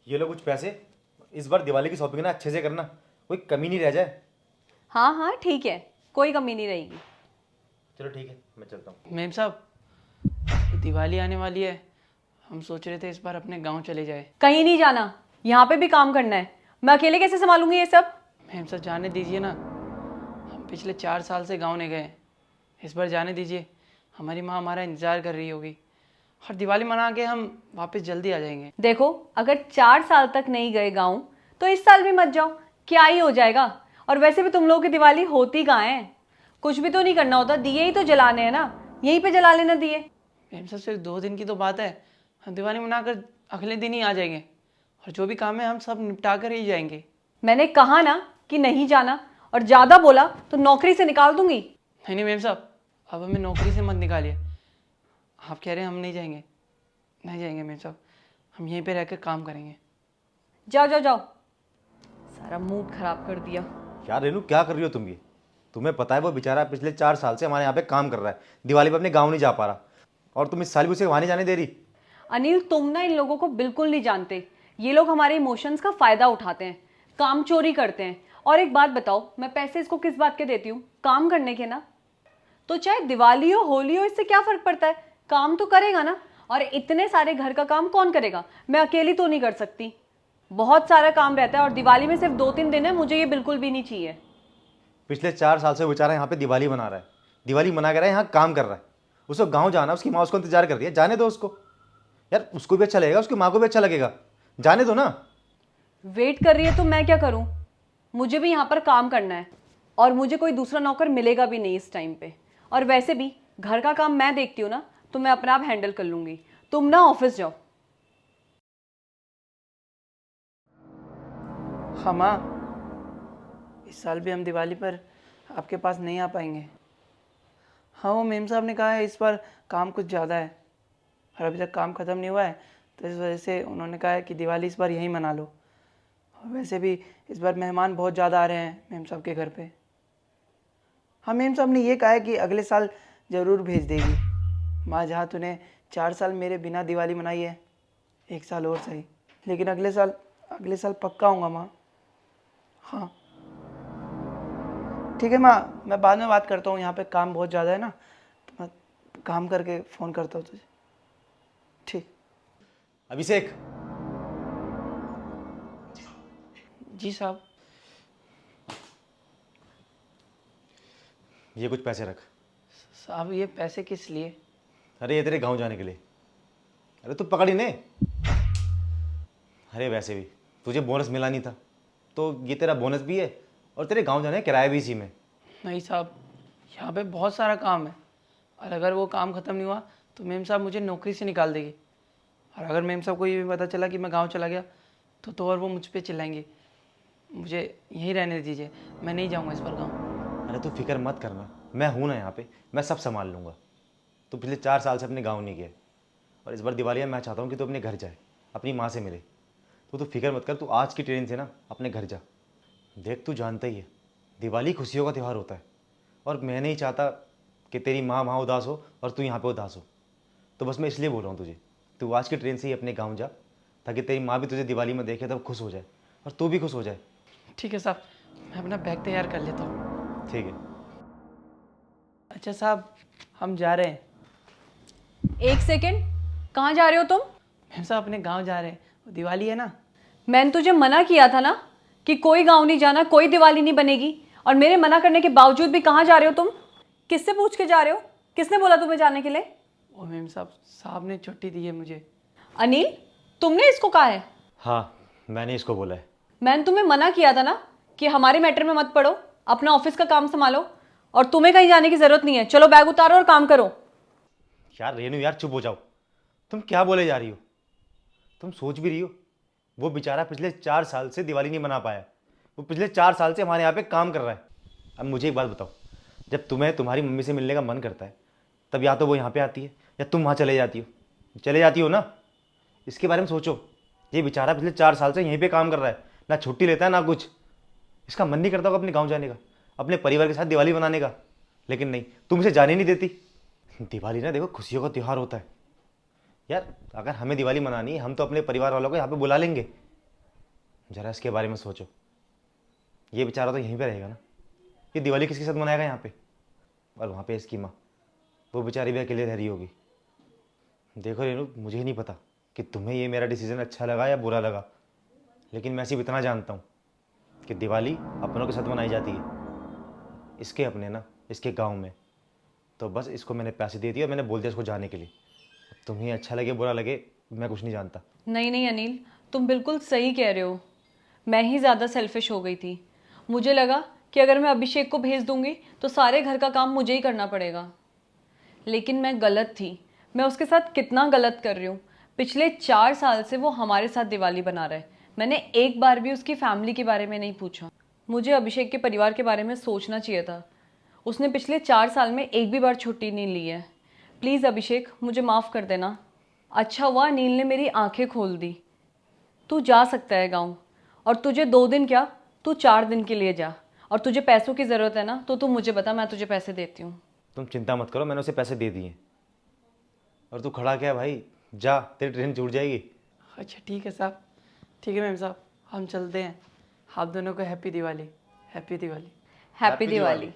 ये लो कुछ पैसे। इस बार दिवाली की शॉपिंग ना अच्छे से करना, कोई कमी नहीं रह जाए। हाँ हाँ ठीक है, कोई कमी नहीं रहेगी। चलो ठीक है, मैं चलता हूँ। मेम साहब, दिवाली आने वाली है, हम सोच रहे थे इस बार अपने गांव चले जाए। कहीं नहीं जाना, यहाँ पे भी काम करना है। मैं अकेले कैसे संभालूंगी ये सब? मेम साहब जाने दीजिए ना, हम पिछले 4 साल से गांव नहीं गए, इस बार जाने दीजिए। हमारी माँ हमारा इंतज़ार कर रही होगी और दिवाली मना के हम वापस जल्दी आ जाएंगे। देखो, अगर 4 साल तक नहीं गए गाँव तो इस साल भी मत जाओ, क्या ही हो जाएगा। और वैसे भी तुम लोगों की दिवाली होती कहाँ है? कुछ भी तो नहीं करना होता, दिए ही तो जलाने हैं ना, यहीं पे जला लेना दिए। मेम साहब सिर्फ 2 दिन की तो बात है, हम दिवाली मनाकर अगले दिन ही आ जाएंगे और जो भी काम है हम सब निपटा कर ही जाएंगे। मैंने कहा ना कि नहीं जाना, और ज्यादा बोला तो नौकरी से निकाल दूंगी। नहीं मेम साहब, अब हमें नौकरी से मत निकालिए। आप कह रहे हैं हम नहीं जाएंगे, नहीं जाएंगे मेम साहब, हम यहीं पे रहकर काम करेंगे। जाओ जाओ जाओ, सारा मूड खराब कर दिया। यार रेनू, क्या कर रही हो तुम ये? तुम्हें पता है वो बेचारा पिछले 4 साल से हमारे यहाँ पे काम कर रहा है, दिवाली पे अपने गाँव नहीं जा पा रहा, और तुम इस साल भी उसे वहाँ नहीं जाने दे रही। अनिल, तुम ना इन लोगों को बिल्कुल नहीं जानते। ये लोग हमारे इमोशंस का फायदा उठाते हैं, काम चोरी करते हैं। और एक बात बताओ, मैं पैसे इसको किस बात के देती हूँ? काम करने के ना। तो चाहे दिवाली हो होली हो, इससे क्या फर्क पड़ता है? काम तो करेगा ना। और इतने सारे घर का काम कौन करेगा? मैं अकेली तो नहीं कर सकती, बहुत सारा काम रहता है। और दिवाली में सिर्फ 2-3 दिन है, मुझे ये बिल्कुल भी नहीं चाहिए। पिछले 4 साल से वो बेचारा यहाँ पे दिवाली मना रहा है, दिवाली मना कर रहा है, यहाँ काम कर रहा है। उसको गाँव जाना, उसकी माँ उसको इंतजार कर रही है, जाने दो उसको। यार उसको भी अच्छा लगेगा, उसकी माँ को भी अच्छा लगेगा, जाने दो ना। वेट कर रही है तो मैं क्या करूं? मुझे भी यहाँ पर काम करना है, और मुझे कोई दूसरा नौकर मिलेगा भी नहीं इस टाइम पे। और वैसे भी घर का काम मैं देखती हूँ ना, तो मैं अपने आप हैंडल कर लूंगी। तुम ना ऑफिस जाओ। हाँ माँ, इस साल भी हम दिवाली पर आपके पास नहीं आ पाएंगे। हाँ, वो मेम साहब ने कहा है इस बार काम कुछ ज़्यादा है और अभी तक काम ख़त्म नहीं हुआ है, तो इस वजह से उन्होंने कहा है कि दिवाली इस बार यहीं मना लो। और वैसे भी इस बार मेहमान बहुत ज़्यादा आ रहे हैं मेम साहब के घर पे। हाँ, मेम साहब ने ये कहा है कि अगले साल ज़रूर भेज देगी। माँ, जहाँ तूने 4 साल मेरे बिना दिवाली मनाई है, एक साल और सही, लेकिन अगले साल पक्का आऊँगा माँ। हाँ ठीक है माँ, मैं बाद में बात करता हूँ, यहाँ पे काम बहुत ज़्यादा है ना, तो मैं काम करके फ़ोन करता हूँ तुझे। ठीक। अभिषेक, जी साहब। ये कुछ पैसे रख। साहब ये पैसे किस लिए? अरे ये तेरे गाँव जाने के लिए। अरे तू पकड़ ही ने। अरे वैसे भी तुझे बोनस मिला नहीं था, तो ये तेरा बोनस भी है, और तेरे गाँव जाने का किराया भी इसी में। नहीं साहब, यहाँ पे बहुत सारा काम है, और अगर वो काम ख़त्म नहीं हुआ तो मेम साहब मुझे नौकरी से निकाल देगी। और अगर मेम साहब को ये भी पता चला कि मैं गांव चला गया तो और वो मुझ पे चिल्लाएंगे। मुझे यहीं रहने दीजिए, मैं नहीं जाऊंगा इस बार गांव। अरे तू फिक्र मत करना, मैं हूँ ना यहाँ पे, मैं सब संभाल लूँगा। तू पिछले 4 साल से अपने गाँव नहीं गया, और इस बार दिवाली में मैं चाहता हूँ कि तू अपने घर जाए, अपनी माँ से मिले। तो तू फिक्र मत कर, तू आज की ट्रेन से ना अपने घर जा। देख तू जानता ही है, दिवाली खुशियों का त्यौहार होता है, और मैं नहीं चाहता कि तेरी माँ वहाँ उदास हो और तू यहाँ पे उदास हो। तो बस मैं इसलिए बोल रहा हूँ तुझे, तू आज की ट्रेन से ही अपने गाँव जा, ताकि तेरी माँ भी तुझे दिवाली में देखे तब खुश हो जाए, और तू भी खुश हो जाए। ठीक है साहब, मैं अपना बैग तैयार कर लेता हूँ। ठीक है। अच्छा साहब, हम जा रहे हैं। 1 सेकेंड, कहाँ जा रहे हो तुम? मेम साहब अपने गाँव जा रहे हैं, वो दिवाली है ना। मैंने तुझे मना किया था ना कि कोई गाँव नहीं जाना, कोई दिवाली नहीं बनेगी, और मेरे मना करने के बावजूद भी कहाँ जा रहे हो तुम? किससे पूछ के जा रहे हो? किसने बोला तुम्हें जाने के लिए? वो मेम साहब ने छुट्टी दी है मुझे। अनिल, तुमने इसको कहा है? हाँ, मैंने इसको बोला है। मैंने तुम्हें मना किया था ना कि हमारे मैटर में मत पड़ो, अपना ऑफिस का काम संभालो, और तुम्हें कहीं जाने की जरूरत नहीं है। चलो बैग उतारो और काम करो। यार रेनू, यार चुप हो जाओ। तुम क्या बोले जा रही हो? तुम सोच भी रही हो, वो बेचारा पिछले 4 साल से दिवाली नहीं मना पाया, वो पिछले 4 साल से हमारे यहाँ पे काम कर रहा है। अब मुझे एक बात बताओ, जब तुम्हें तुम्हारी मम्मी से मिलने का मन करता है, तब या तो वो यहाँ पे आती है या तुम वहाँ चले जाती हो ना। इसके बारे में सोचो, ये बेचारा पिछले 4 साल से यहीं पे काम कर रहा है, ना छुट्टी लेता है ना कुछ। इसका मन नहीं करता होगा अपने गाँव जाने का, अपने परिवार के साथ दिवाली मनाने का, लेकिन नहीं, तुम इसे जाने नहीं देती। दिवाली ना देखो खुशियों का त्यौहार होता है यार। अगर हमें दिवाली मनानी है, हम तो अपने परिवार वालों को यहाँ पे बुला लेंगे, ज़रा इसके बारे में सोचो। ये बेचारा तो यहीं पे रहेगा ना, ये दिवाली किसके साथ मनाएगा यहाँ पे? और वहाँ पे इसकी माँ, वो बेचारी भी अकेले रह रही होगी। देखो रेनू, मुझे ही नहीं पता कि तुम्हें ये मेरा डिसीजन अच्छा लगा या बुरा लगा, लेकिन मैं सिर्फ इतना जानता हूँ कि दिवाली अपनों के साथ मनाई जाती है, इसके अपने ना, इसके गांव में। तो बस इसको मैंने पैसे दे दिए और मैंने बोल दिया इसको जाने के लिए। अब तुम्हें अच्छा लगे बुरा लगे, मैं कुछ नहीं जानता। नहीं नहीं अनिल, तुम बिल्कुल सही कह रहे हो। मैं ही ज़्यादा सेल्फिश हो गई थी। मुझे लगा कि अगर मैं अभिषेक को भेज दूंगी तो सारे घर का काम मुझे ही करना पड़ेगा, लेकिन मैं गलत थी। मैं उसके साथ कितना गलत कर रही हूँ। पिछले 4 साल से वो हमारे साथ दिवाली बना रहा है। मैंने एक बार भी उसकी फैमिली के बारे में नहीं पूछा। मुझे अभिषेक के परिवार के बारे में सोचना चाहिए था। उसने पिछले 4 साल में एक भी बार छुट्टी नहीं ली है। प्लीज़ अभिषेक, मुझे माफ़ कर देना। अच्छा हुआ अनिल ने मेरी आंखें खोल दी। तू जा सकता है गाँव, और तुझे 2 दिन क्या, तू 4 दिन के लिए जा। और तुझे पैसों की ज़रूरत है ना, तो तू मुझे बता, मैं तुझे पैसे देती हूँ। तुम चिंता मत करो, मैंने उसे पैसे दे दिए। और तू खड़ा क्या है भाई, जा, तेरी ट्रेन छूट जाएगी। अच्छा ठीक है साहब, ठीक है मेम साहब, हम चलते हैं। आप दोनों को happy Diwali. Happy Diwali. Happy Diwali.